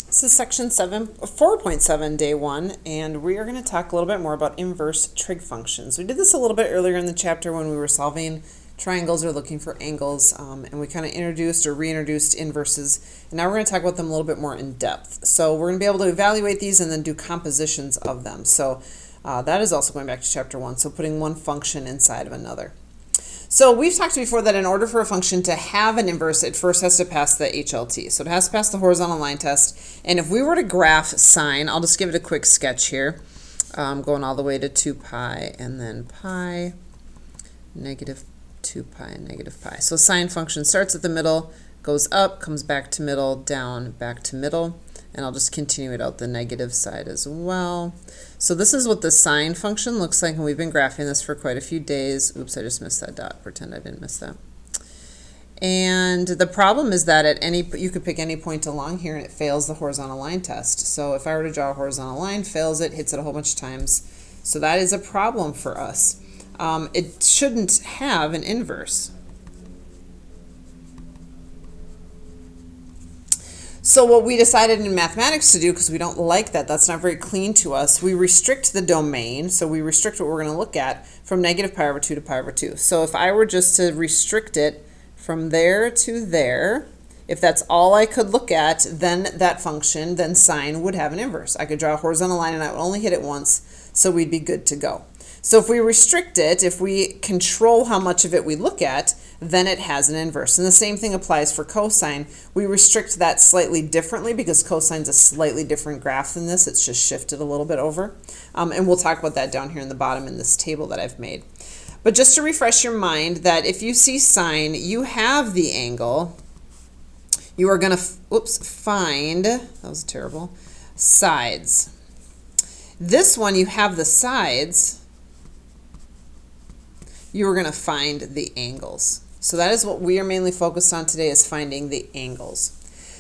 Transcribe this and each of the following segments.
This is section 4.7, day 1, and we are going to talk a little bit more about inverse trig functions. We did this a little bit earlier in the chapter when we were solving triangles or looking for angles, and we kind of introduced or reintroduced inverses, and now we're going to talk about them a little bit more in depth. So we're going to be able to evaluate these and then do compositions of them. So that is also going back to chapter 1, so putting one function inside of another. So we've talked before that in order for a function to have an inverse, it first has to pass the HLT. So it has to pass the horizontal line test. And if we were to graph sine, I'll just give it a quick sketch here, going all the way to 2 pi and then pi, negative 2 pi and negative pi. So sine function starts at the middle, goes up, comes back to middle, down, back to middle. And I'll just continue it out the negative side as well. So this is what the sine function looks like, and we've been graphing this for quite a few days. Oops, I just missed that dot. Pretend I didn't miss that. And the problem is that at you could pick any point along here and it fails the horizontal line test. So if I were to draw a horizontal line, fails it, hits it a whole bunch of times. So that is a problem for us. It shouldn't have an inverse. So what we decided in mathematics to do, because we don't like that, that's not very clean to us, we restrict the domain, so we restrict what we're going to look at from negative pi over 2 to pi over 2. So if I were just to restrict it from there to there, if that's all I could look at, then that function, then sine, would have an inverse. I could draw a horizontal line and I would only hit it once, so we'd be good to go. So if we restrict it, if we control how much of it we look at, then it has an inverse. And the same thing applies for cosine. We restrict that slightly differently because cosine's a slightly different graph than this. It's just shifted a little bit over. And we'll talk about that down here in the bottom in this table that I've made. But just to refresh your mind that if you see sine, you have the angle. You are going to, find, that was terrible, sides. This one, you have the sides. You are going to find the angles. So that is what we are mainly focused on today, is finding the angles.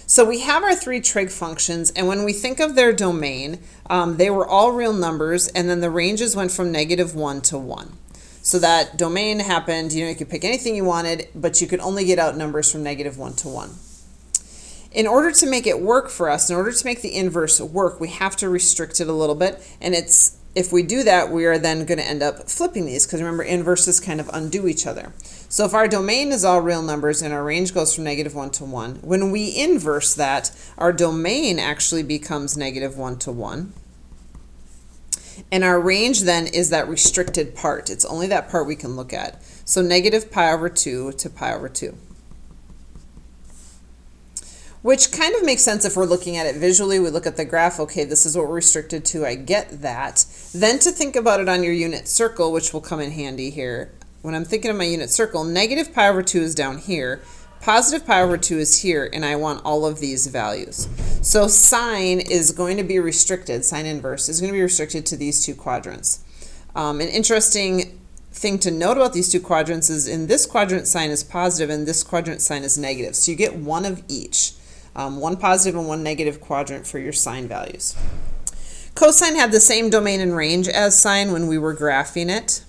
So we have our three trig functions, and when we think of their domain, they were all real numbers, and then the ranges went from -1 to 1. So that domain happened, you could pick anything you wanted, but you could only get out numbers from -1 to 1. In order to make it work for us, in order to make the inverse work, we have to restrict it a little bit, and if we do that, we are then going to end up flipping these, because remember, inverses kind of undo each other. So if our domain is all real numbers and our range goes from -1 to 1, when we inverse that, our domain actually becomes -1 to 1. And our range then is that restricted part. It's only that part we can look at. So negative pi over 2 to pi over 2. Which kind of makes sense if we're looking at it visually. We look at the graph, okay, this is what we're restricted to, I get that. Then to think about it on your unit circle, which will come in handy here. When I'm thinking of my unit circle, negative pi over 2 is down here, positive pi over 2 is here, and I want all of these values. So sine is going to be restricted, sine inverse is going to be restricted to these two quadrants. An interesting thing to note about these two quadrants is in this quadrant sine is positive and this quadrant sine is negative. So you get one of each. One positive and one negative quadrant for your sine values. Cosine had the same domain and range as sine when we were graphing it.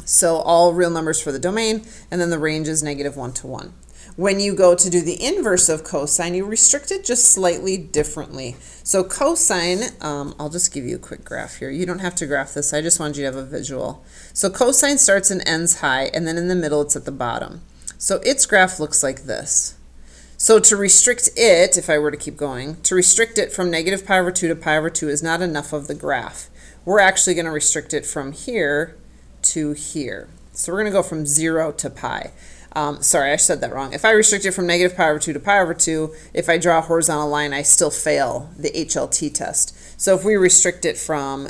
So all real numbers for the domain, and then the range is -1 to 1. When you go to do the inverse of cosine, you restrict it just slightly differently. So cosine, I'll just give you a quick graph here. You don't have to graph this, I just wanted you to have a visual. So cosine starts and ends high, and then in the middle it's at the bottom. So its graph looks like this. So to restrict it, if I were to keep going, to restrict it from negative pi over 2 to pi over 2 is not enough of the graph. We're actually going to restrict it from here to here. So we're going to go from 0 to pi. Sorry, I said that wrong. If I restrict it from negative pi over 2 to pi over 2, if I draw a horizontal line, I still fail the HLT test. So if we restrict it from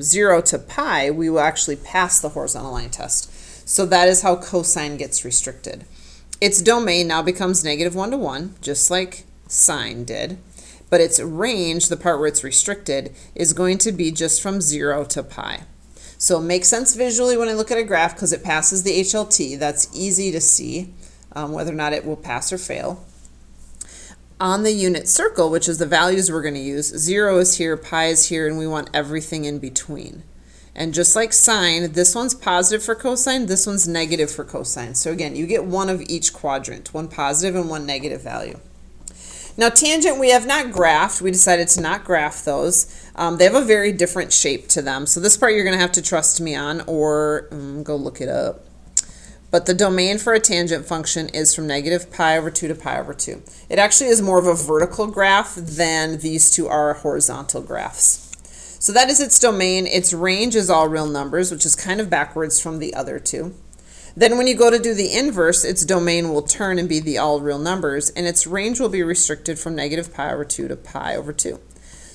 0 to pi, we will actually pass the horizontal line test. So that is how cosine gets restricted. Its domain now becomes -1 to 1, just like sine did, but its range, the part where it's restricted, is going to be just from 0 to pi. So it makes sense visually when I look at a graph because it passes the HLT. That's easy to see whether or not it will pass or fail. On the unit circle, which is the values we're going to use, 0 is here, pi is here, and we want everything in between. And just like sine, this one's positive for cosine, this one's negative for cosine. So again, you get one of each quadrant, one positive and one negative value. Now tangent we have not graphed. We decided to not graph those. They have a very different shape to them. So this part you're going to have to trust me on or go look it up. But the domain for a tangent function is from negative pi over 2 to pi over 2. It actually is more of a vertical graph than these two are horizontal graphs. So that is its domain. Its range is all real numbers, which is kind of backwards from the other two. Then when you go to do the inverse, its domain will turn and be the all real numbers, and its range will be restricted from negative pi over 2 to pi over 2.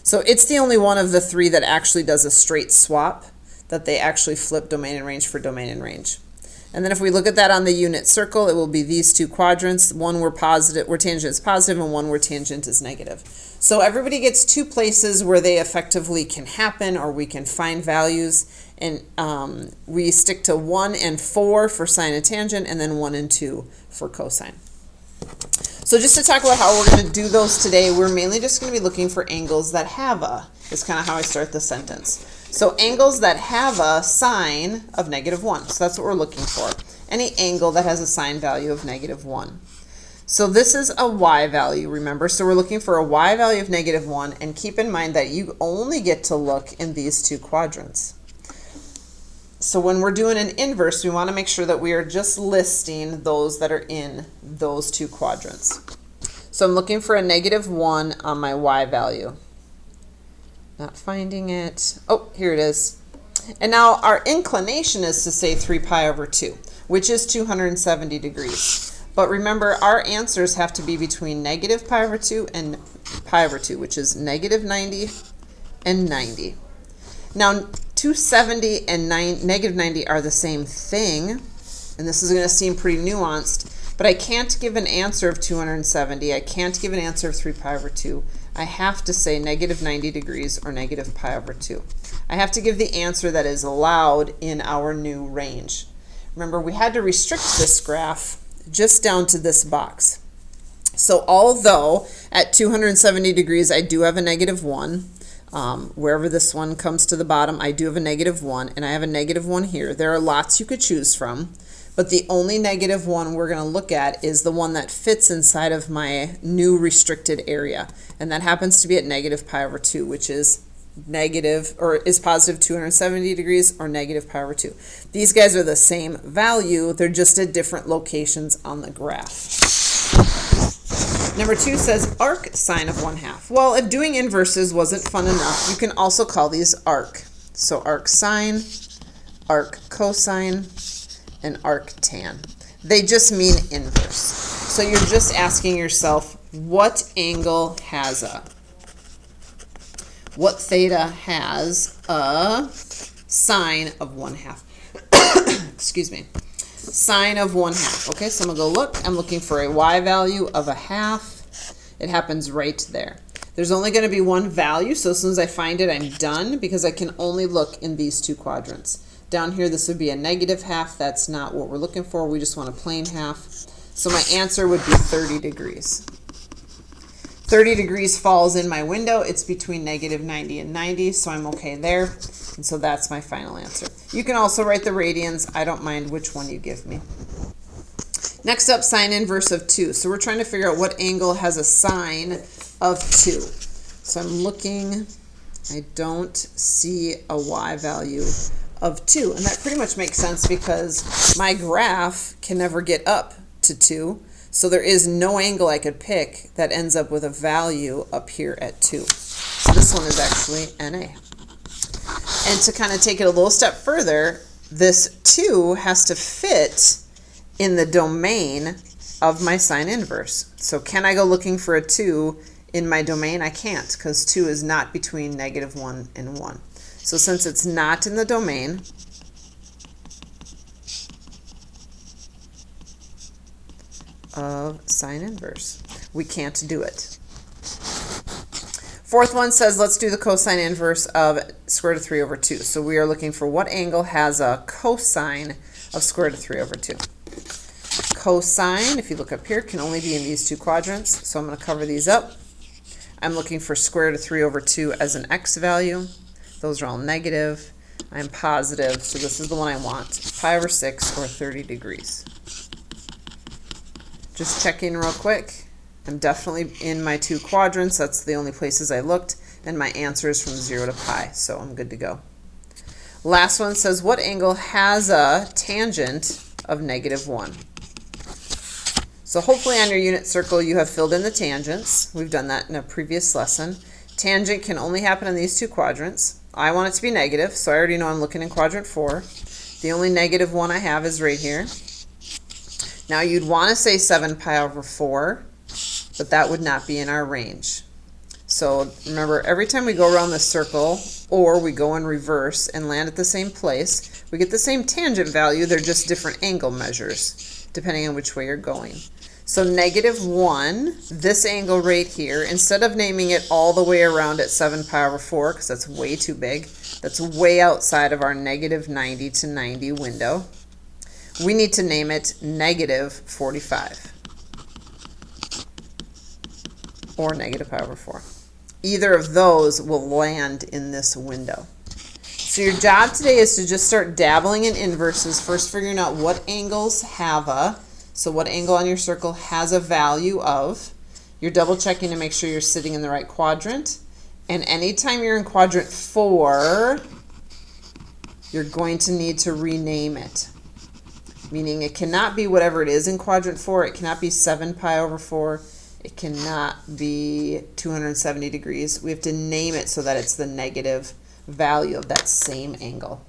So it's the only one of the three that actually does a straight swap, that they actually flip domain and range for domain and range. And then if we look at that on the unit circle, it will be these two quadrants, one where tangent is positive and one where tangent is negative. So everybody gets two places where they effectively can happen or we can find values. And we stick to 1 and 4 for sine and tangent, and then 1 and 2 for cosine. So just to talk about how we're going to do those today, we're mainly just going to be looking for angles that have a, is kind of how I start the sentence. So angles that have a sine of -1. So that's what we're looking for. Any angle that has a sine value of -1. So this is a y value, remember? So we're looking for a y value of -1, and keep in mind that you only get to look in these two quadrants. So when we're doing an inverse, we want to make sure that we are just listing those that are in those two quadrants. So I'm looking for a -1 on my y value. Not finding it. Oh, here it is. And now our inclination is to say 3 pi over 2, which is 270 degrees. But remember, our answers have to be between negative pi over 2 and pi over 2, which is -90 and 90. Now, 270 and negative 90 are the same thing, and this is going to seem pretty nuanced, but I can't give an answer of 270. I can't give an answer of 3 pi over 2. I have to say -90 degrees or negative pi over 2. I have to give the answer that is allowed in our new range. Remember, we had to restrict this graph just down to this box. So although at 270 degrees I do have a -1, wherever this one comes to the bottom, I do have a -1, and I have a -1 here. There are lots you could choose from, but the only -1 we're going to look at is the one that fits inside of my new restricted area, and that happens to be at negative pi over 2, which is positive 270 degrees or negative pi over 2. These guys are the same value, they're just at different locations on the graph. Number 2 says arc sine of 1/2. Well, if doing inverses wasn't fun enough, you can also call these arc. So arc sine, arc cosine, and arc tan. They just mean inverse. So you're just asking yourself, what angle has a? What theta has a sine of 1/2? Excuse me. Sine of 1/2. Okay, so I'm going to go look. I'm looking for a y value of 1/2. It happens right there. There's only going to be one value, so as soon as I find it, I'm done, because I can only look in these two quadrants. Down here, this would be a -1/2. That's not what we're looking for. We just want a plain half. So my answer would be 30 degrees. 30 degrees falls in my window. It's between -90 and 90, so I'm okay there. And so that's my final answer. You can also write the radians. I don't mind which one you give me. Next up, sine inverse of 2. So we're trying to figure out what angle has a sine of 2. So I'm looking. I don't see a y value of 2. And that pretty much makes sense because my graph can never get up to 2. So there is no angle I could pick that ends up with a value up here at 2. So this one is actually NA. And to kind of take it a little step further, this 2 has to fit in the domain of my sine inverse. So can I go looking for a 2 in my domain? I can't, because 2 is not between -1 and 1. So since it's not in the domain, of sine inverse, we can't do it. Fourth one says let's do the cosine inverse of square root of 3 over 2. So we are looking for what angle has a cosine of square root of 3 over 2. Cosine, if you look up here, can only be in these two quadrants. So I'm going to cover these up. I'm looking for square root of 3 over 2 as an x value. Those are all negative. I'm positive, so this is the one I want. Pi over 6 or 30 degrees. Just check in real quick. I'm definitely in my 2 quadrants. That's the only places I looked. And my answer is from 0 to pi, so I'm good to go. Last one says, what angle has a tangent of -1? So hopefully on your unit circle you have filled in the tangents. We've done that in a previous lesson. Tangent can only happen in these 2 quadrants. I want it to be negative, so I already know I'm looking in quadrant 4. The only -1 I have is right here. Now you'd want to say 7 pi over 4, but that would not be in our range. So remember, every time we go around the circle, or we go in reverse and land at the same place, we get the same tangent value, they're just different angle measures, depending on which way you're going. So -1, this angle right here, instead of naming it all the way around at 7 pi over 4, because that's way too big, that's way outside of our -90 to 90 window, we need to name it -45. Or -pi over 4. Either of those will land in this window. So your job today is to just start dabbling in inverses, first figuring out what angles have a, so what angle on your circle has a value of. You're double checking to make sure you're sitting in the right quadrant. And anytime you're in quadrant 4, you're going to need to rename it. Meaning it cannot be whatever it is in quadrant 4. It cannot be 7 pi over 4. It cannot be 270 degrees. We have to name it so that it's the negative value of that same angle.